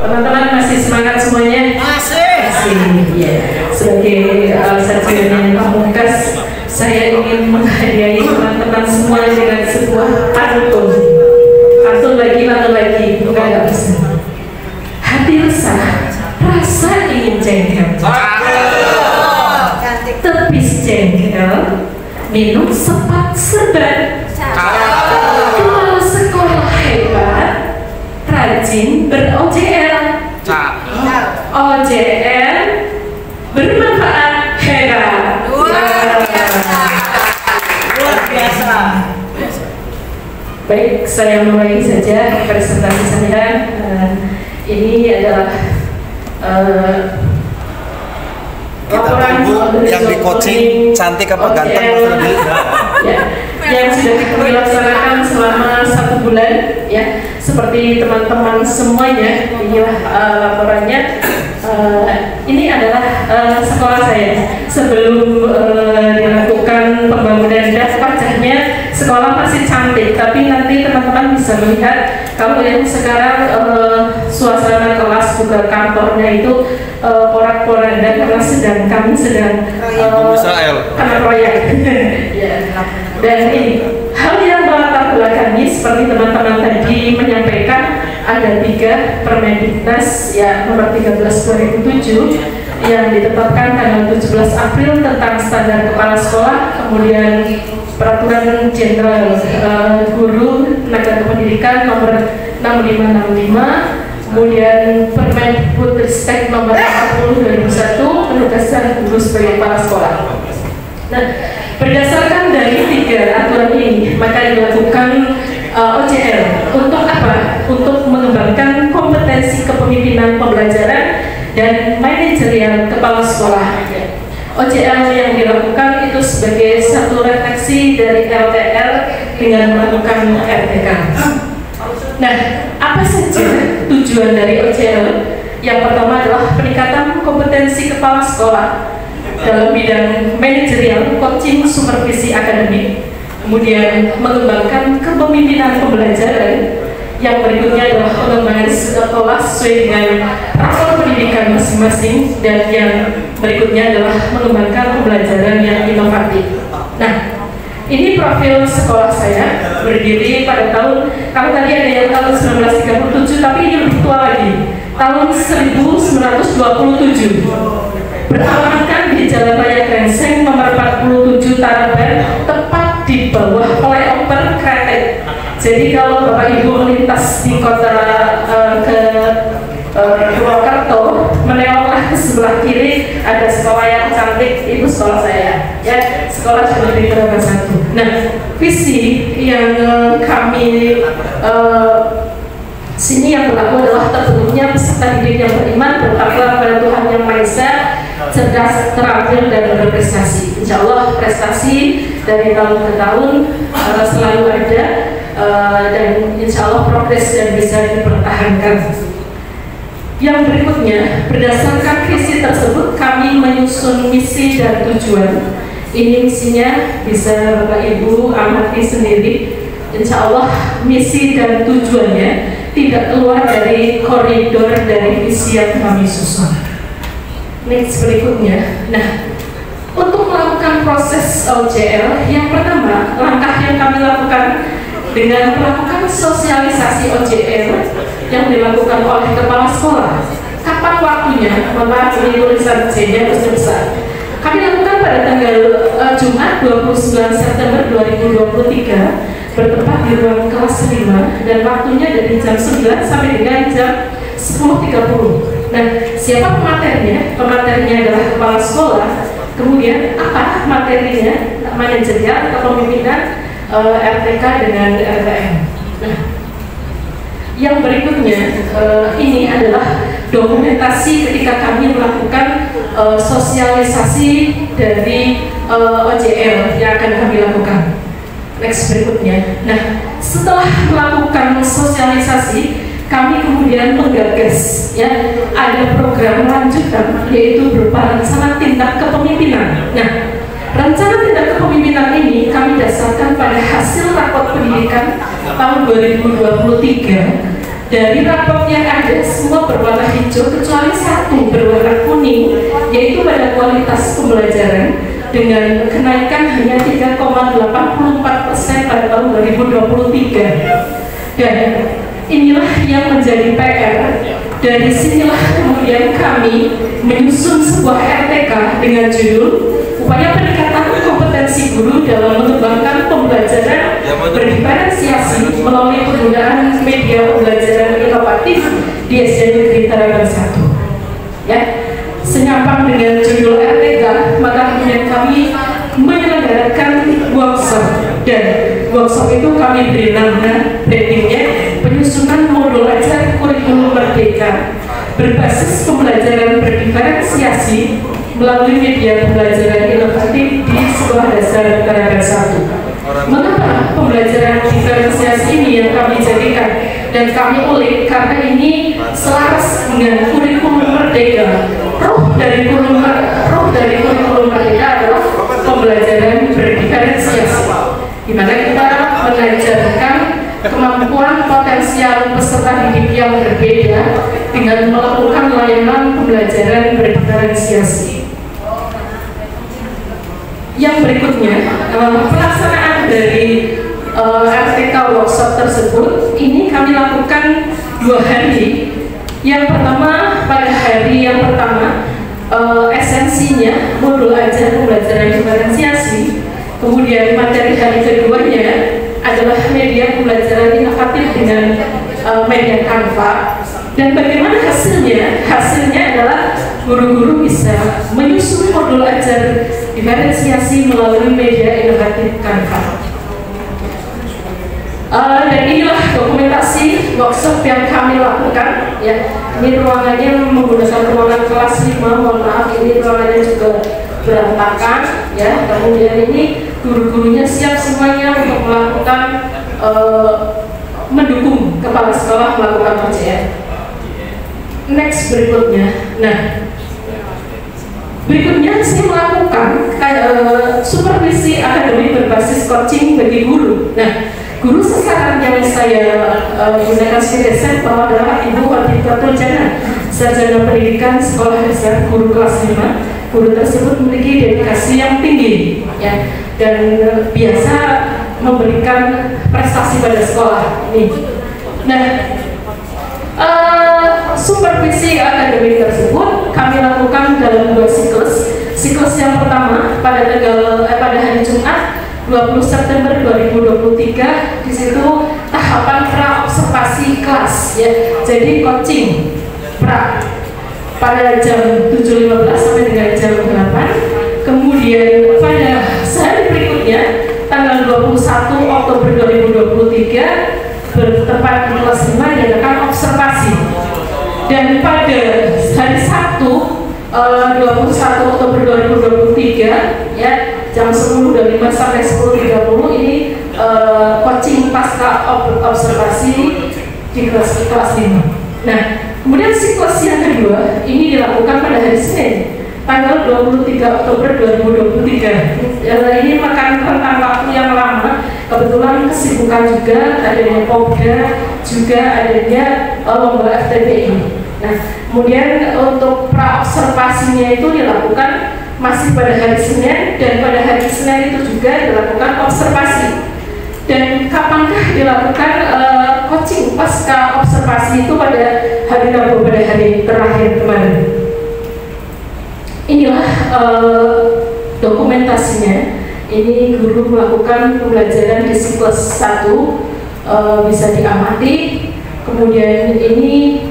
Teman-teman masih semangat semuanya? Masih, ya. Sebagai sarjana yang pamungkas, saya ingin menghadiahi teman-teman semua dengan sebuah pantun. Pantun lagi, enggak bisa. Hati resah, rasa ingin jengkel. Tepis jengkel, minum sepat serban. Kepala sekolah hebat, rajin ber-OJL. OJL bermanfaat hebat. Luar biasa. Baik, saya mulai saja presentasi saya. Ini adalah laporan yang di coaching cantik apa ganteng ya, yang sudah dilaksanakan selama 1 bulan, ya, seperti teman-teman semuanya. Inilah laporannya. Ini adalah sekolah saya sebelum dilakukan pembangunan dan wajahnya sekolah masih cantik, tapi nanti teman-teman bisa melihat kalau yang sekarang suasana kelas juga kantornya itu porak-poranda karena kami sedang kena proyek. Ya. Dan ini hal yang melatar belakangi seperti teman-teman tadi menyampaikan, ada 3 Permendiknas ya nomor 13 2007 yang ditetapkan tanggal 17 April tentang standar kepala sekolah, kemudian Peraturan Jenderal Guru Tenaga Kependidikan nomor 6565, kemudian Permendikbudristek nomor 40 2001 penugasan guru sebagai kepala sekolah. Nah, berdasarkan dari 3 aturan ini, maka dilakukan OJL untuk apa? Untuk mengembangkan kompetensi kepemimpinan pembelajaran dan manajerial kepala sekolah. OJL yang dilakukan itu sebagai satu refleksi dari LTR dengan melakukan RTK. Nah, apa saja tujuan dari OJL? Yang pertama adalah peningkatan kompetensi kepala sekolah dalam bidang manajerial, coaching, supervisi akademik. Kemudian mengembangkan kepemimpinan pembelajaran. Yang berikutnya adalah pengembangan sekolah sesuai dengan rapor pendidikan masing-masing, dan yang berikutnya adalah mengembangkan pembelajaran yang inovatif. Nah, ini profil sekolah saya berdiri pada tahun, kalau tadi ada yang tahun 1937, tapi ini lebih tua lagi, tahun 1927. Beralamatkan di Jalan Raya Krengseng nomor 47 Taraban, tepat di bawah flyover Kretek. Jadi kalau Bapak Ibu melintas di kota ke Purwokerto, menengoklah ke sebelah kiri, ada sekolah yang cantik, itu sekolah saya, ya, sekolah Negeri Taraban 1. Nah, visi yang kami sini yang berlaku adalah terbentuknya peserta didik yang beriman, bertakwa kepada Tuhan Yang Maha Esa, cerdas, terampil, dan berprestasi. Insya Allah prestasi dari tahun ke tahun selalu ada, dan insya Allah progres dan bisa dipertahankan. Yang berikutnya, berdasarkan visi tersebut kami menyusun misi dan tujuan. Ini misinya bisa Bapak Ibu amati sendiri. Insya Allah misi dan tujuannya tidak keluar dari koridor dari visi yang kami susun. Next berikutnya. Nah, untuk melakukan proses OJL, yang pertama, langkah yang kami lakukan dengan melakukan sosialisasi OJL yang dilakukan oleh kepala sekolah. Kapan waktunya? Bapak, ini tulisan C-nya besar. Kami lakukan pada tanggal Jumat 29 September 2023, bertempat di ruang kelas 5, dan waktunya dari jam 9 sampai dengan jam 10.30. Nah, siapa pematerinya? Pematerinya adalah kepala sekolah. Kemudian apa materinya? Manajerial, kepemimpinan, RTK dengan RTM. Nah, yang berikutnya ini adalah dokumentasi ketika kami melakukan sosialisasi dari OJL yang akan kami lakukan. Next berikutnya. Nah, setelah melakukan sosialisasi, kami kemudian menggagas, ya, ada program lanjutan, yaitu berupa rencana tindak kepemimpinan. Nah, rencana tindak kepemimpinan ini kami dasarkan pada hasil rapor pendidikan tahun 2023. Dari rapor yang ada semua berwarna hijau kecuali satu berwarna kuning, yaitu pada kualitas pembelajaran dengan kenaikan hanya 3,84% pada tahun 2023. Dan inilah yang menjadi PR. Dari sinilah kemudian kami menyusun sebuah RTK dengan judul Upaya Peningkatan Kompetensi Guru dalam Mengembangkan Pembelajaran Berdiferensiasi melalui penggunaan media pembelajaran inovatif di SD Negeri Taragan 1. Ya, senyampang dengan judul RTK, maka kemudian kami menyelenggarakan workshop, dan workshop itu kami beri nama brandingnya penyusunan modul ajar kurikulum merdeka berbasis pembelajaran berdiferensiasi melalui media pembelajaran inovatif di Sekolah Dasar Taragan 1. Mengapa pembelajaran diferensiasi ini yang kami jadikan dan kami ulik? Karena ini selaras dengan kurikulum merdeka. Roh dari kurikulum merdeka adalah pembelajaran berdiferensiasi, di mana kita mengajarkan kemampuan potensial peserta didik yang berbeda dengan melakukan layanan pembelajaran berdiferensiasi. Yang berikutnya, pelaksanaan dari RTK workshop tersebut ini kami lakukan 2 hari. Yang pertama, pada hari yang pertama esensinya modul ajar pembelajaran diferensiasi. Kemudian materi hari keduanya adalah media pembelajaran inovatif dengan media Canva. Dan bagaimana hasilnya? Hasilnya adalah guru-guru bisa menyusun modul ajar diferensiasi melalui media inovatif Canva. Dan inilah dokumentasi workshop yang kami lakukan. Ya, ini ruangannya menggunakan ruangan kelas 5. Mohon maaf, ini ruangannya juga berantakan. Ya, kemudian ini guru-gurunya siap semuanya untuk melakukan mendukung kepala sekolah melakukan PJN. Next berikutnya. Nah, berikutnya saya melakukan supervisi akademik berbasis coaching bagi guru. Nah, guru sasaran yang saya gunakan sebagai sampel adalah Ibu Hortikultur Jana, sarjana pendidikan sekolah dasar guru kelas 5. Guru tersebut memiliki dedikasi yang tinggi, ya, dan biasa memberikan prestasi pada sekolah ini. Nah, supervisi akademik tersebut kami lakukan dalam 2 siklus. Siklus yang pertama pada hari Jumat 20 September 2023, di situ tahapan pra observasi kelas, ya. Jadi coaching pra pada jam 7.15 sampai dengan jam 8. Kemudian pada hari berikutnya tanggal 21 Oktober 2023 bertepat di kelas 5 diadakan observasi. Dan pada hari Sabtu 21 Oktober 2023, ya, jam 10.25 sampai 10.30 ini coaching pasca observasi di kelas 5. Nah, kemudian siklus yang kedua ini dilakukan pada hari Senin tanggal 23 Oktober 2023. Ini makan rentang waktu yang lama. Kebetulan kesibukan juga, adanya Popda, juga adanya lomba FTPI. Nah, kemudian untuk pra-observasinya itu dilakukan masih pada hari Senin, dan pada hari Senin itu juga dilakukan observasi. Dan kapankah dilakukan coaching pasca observasi itu? Pada hari Rabu, pada hari terakhir kemarin. Inilah dokumentasinya. Ini guru melakukan pembelajaran di siklus 1, bisa diamati. Kemudian ini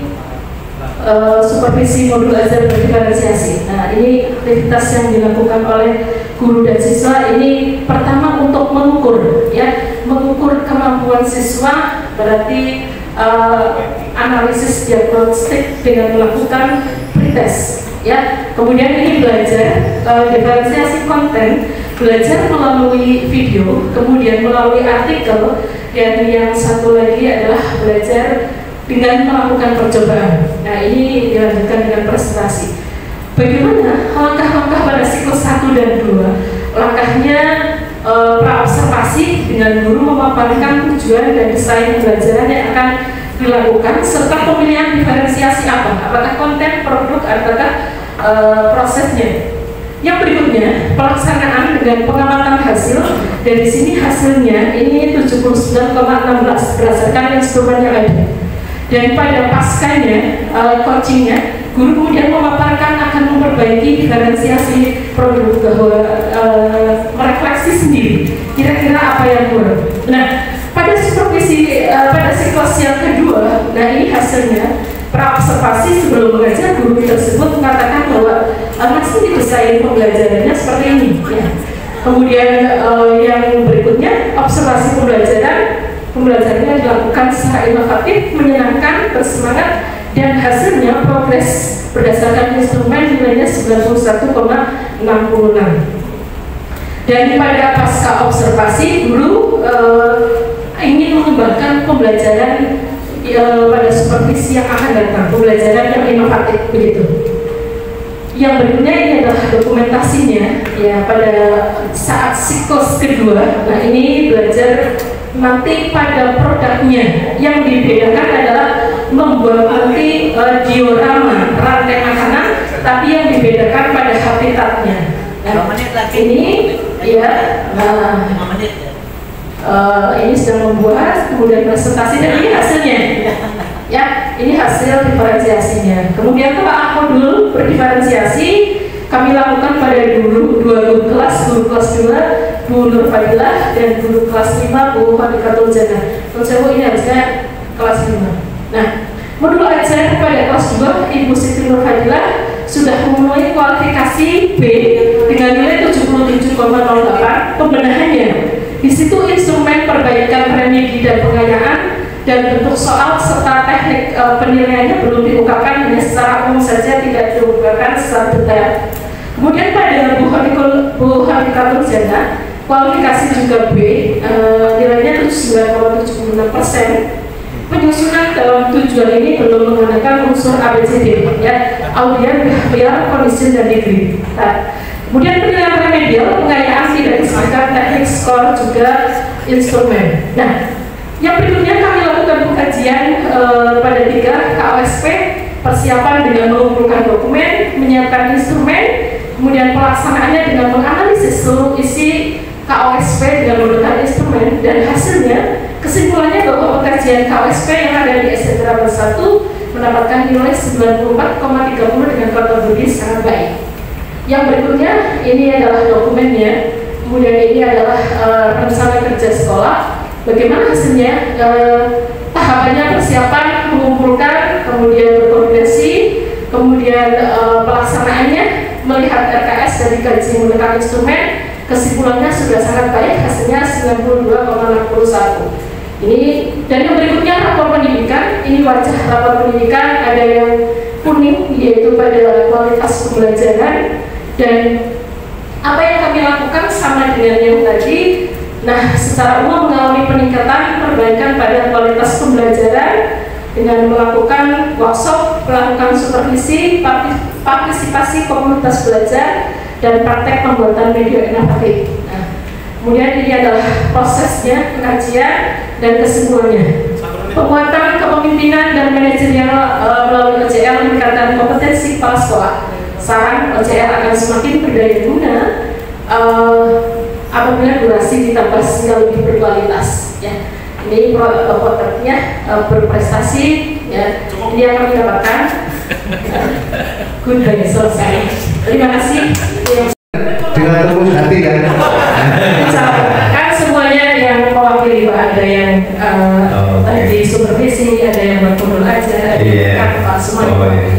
supervisi modul ajar berdiferensiasi. Nah, ini aktivitas yang dilakukan oleh guru dan siswa. Ini pertama untuk mengukur, ya, mengukur kemampuan siswa, berarti analisis diagnostik dengan melakukan pretest, ya. Kemudian ini belajar diferensiasi konten, belajar melalui video, kemudian melalui artikel, dan yang satu lagi adalah belajar dengan melakukan percobaan. Nah, ini dilanjutkan dengan presentasi. Bagaimana langkah-langkah pada siklus 1 dan 2? Langkahnya pra-observasi dengan guru memaparkan tujuan dan desain pembelajaran yang akan dilakukan serta pemilihan diferensiasi apakah konten apakah prosesnya. Yang berikutnya, pelaksanaan dengan pengamatan hasil. Dari sini hasilnya ini 79,16 berdasarkan instrumen yang ada. Dan pada paskanya, coachingnya, guru kemudian memaparkan akan memperbaiki diferensiasi produk bahwa merefleksi sendiri kira-kira apa yang kurang. Nah, pada supervisi pada siklus yang kedua, nah ini hasilnya praobservasi sebelum mengajar, guru tersebut mengatakan bahwa masih didesain pembelajarannya seperti ini. Ya. Kemudian yang berikutnya, observasi pembelajarannya dilakukan secara inovatif, menyenangkan, bersemangat, dan hasilnya progres berdasarkan instrumen nilainya 91,66. Dan pada pasca observasi, guru ingin mengembangkan pembelajaran pada supervisi yang akan datang, pembelajaran yang inovatif begitu. Yang berikutnya ini adalah dokumentasinya ya pada saat siklus kedua. Nah ini belajar nanti pada produknya. Yang dibedakan adalah membuat nanti diorama rantai makanan, tapi yang dibedakan pada habitatnya. Nah, ini ya ini sedang membuat, kemudian presentasi, dan ini hasilnya ya, ini hasil diferensiasinya. Kemudian telah modul berdiferensiasi kami lakukan pada dua guru kelas 2, Bu Nur Fadilah, dan guru kelas 5, Bu Fadikatul Jannah. Menurut saya ini harusnya kelas 5. Nah, modul ajar pada kelas 2, Ibu Siti Nur Fadilah sudah memenuhi kualifikasi B dengan nilai 77,08. Pembenahannya di situ instrumen perbaikan remedi dan pengayaan dan bentuk soal serta teknik penilaiannya belum diungkapkan, hanya secara umum saja, tidak diungkapkan secara detail. Kemudian pada Bu Hadikatul Jannah, kualifikasi juga B, nilainya 79,76%. Penyusunan dalam tujuan ini belum menggunakan unsur ABCD, ya, audien, behavior, kondisi, dan degree. Nah, kemudian penilaian remedial, pengayaan tidak disebutkan, teknik, skor, juga instrumen. Nah, yang berikutnya kami lakukan pengkajian pada 3 KOSP, persiapan dengan mengumpulkan dokumen, menyiapkan instrumen, kemudian pelaksanaannya dengan menganalisis seluruh isi KOSP dengan menggunakan instrumen, dan hasilnya kesimpulannya bahwa pengkajian KOSP yang ada di SD Terapan 1 mendapatkan nilai 94,30 dengan kategori sangat baik. Yang berikutnya ini adalah dokumennya, kemudian ini adalah rencana kerja sekolah. Bagaimana hasilnya? Tahapannya persiapan, mengumpulkan, kemudian berkoordinasi, kemudian pelaksanaannya, melihat RKS dan dikaji menggunakan instrumen. Kesimpulannya sudah sangat baik, hasilnya 92,61. Ini, dan yang berikutnya rapor pendidikan. Ini wajah rapor pendidikan, ada yang kuning yaitu pada kualitas pembelajaran, dan apa yang kami lakukan sama dengan yang tadi. Nah, secara umum mengalami peningkatan perbaikan pada kualitas pembelajaran dengan melakukan workshop, melakukan supervisi, partisipasi komunitas belajar, dan praktek pembuatan media inovatif. Nah, kemudian ini adalah prosesnya, pengajian, dan kesimpulannya. Penguatan kepemimpinan dan manajerial melalui OJL meningkatkan kompetensi kepala sekolah. Saran OJL akan semakin berdaya guna apabila durasi ditambah sehingga lebih berkualitas. Ya, ini produknya berprestasi. Ya, ini akan didapatkan. Good day, selesai. Terima kasih. Dengan tulus hati kan. Kan semuanya yang mewakili, Pak, ada yang tadi supervisi, ada yang berkumpul aja, ada yang Pak, semuanya.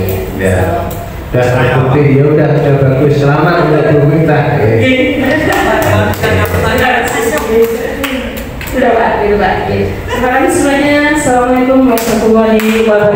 Udah terbukti, ya udah bagus, selamat untuk Bu Minta. Sudah Pak, Terima kasih semuanya. Assalamualaikum warahmatullahi wabarakatuh.